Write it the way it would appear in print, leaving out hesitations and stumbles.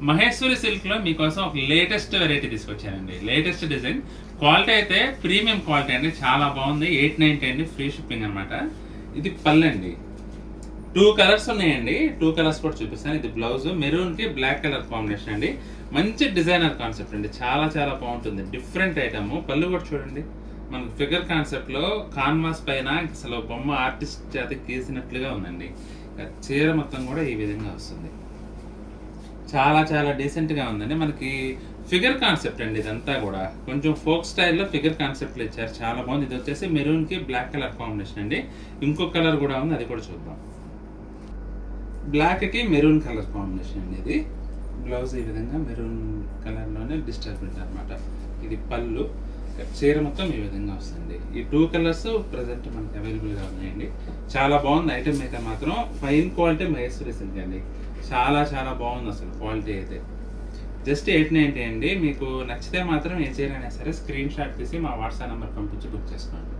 మహేశ్వరి సిల్క్లో మీకోసం ఒక లేటెస్ట్ వెరైటీ తీసుకొచ్చానండి. లేటెస్ట్ డిజైన్, క్వాలిటీ అయితే ప్రీమియం క్వాలిటీ అండి, చాలా బాగుంది. 890 అండి, ఫ్రీ షిప్పింగ్ అనమాట. ఇది పళ్ళు అండి, 2 కలర్స్ ఉన్నాయండి. 2 కలర్స్ కూడా చూపిస్తాను. ఇది బ్లౌజ్, మెరూన్కి బ్లాక్ కలర్ కాంబినేషన్ అండి. మంచి డిజైనర్ కాన్సెప్ట్ అండి, చాలా చాలా బాగుంటుంది. Different item. పళ్ళు కూడా చూడండి, మనకు ఫిగర్ కాన్సెప్ట్లో కాన్వాస్ పైన అసలు బొమ్మ ఆర్టిస్ట్ చేత గీసినట్లుగా ఉందండి. చీర మొత్తం కూడా ఈ విధంగా వస్తుంది. చాలా చాలా డీసెంట్గా ఉందండి. మనకి ఫిగర్ కాన్సెప్ట్ అండి, ఇదంతా కూడా కొంచెం ఫోక్ స్టైల్లో ఫిగర్ కాన్సెప్ట్లు ఇచ్చారు, చాలా బాగుంది. ఇది వచ్చేసి మెరూన్కి బ్లాక్ కలర్ కాంబినేషన్ అండి. ఇంకొక కలర్ కూడా ఉంది, అది కూడా చూద్దాం. బ్లాక్కి మెరూన్ కలర్ కాంబినేషన్ అండి. ఇది బ్లౌజ్ ఈ విధంగా మెరూన్ కలర్లోనే డిస్టర్బెంట్ అనమాట. ఇది పళ్ళు, చీర మొత్తం ఈ విధంగా వస్తుంది. ఈ 2 కలర్స్ ప్రజెంట్ మనకి అవైలబుల్గా ఉన్నాయండి. చాలా బాగుంది ఐటమ్ అయితే మాత్రం. ఫైన్ క్వాలిటీ మహేశ్వరి సిల్క్ అండి, చాలా చాలా బాగుంది అసలు క్వాలిటీ అయితే. జస్ట్ 890 అండి. మీకు నచ్చితే మాత్రం ఏ చీర అయినా సరే స్క్రీన్ షాట్ తీసి మా వాట్సాప్ నెంబర్ పంపించి బుక్ చేసుకోండి.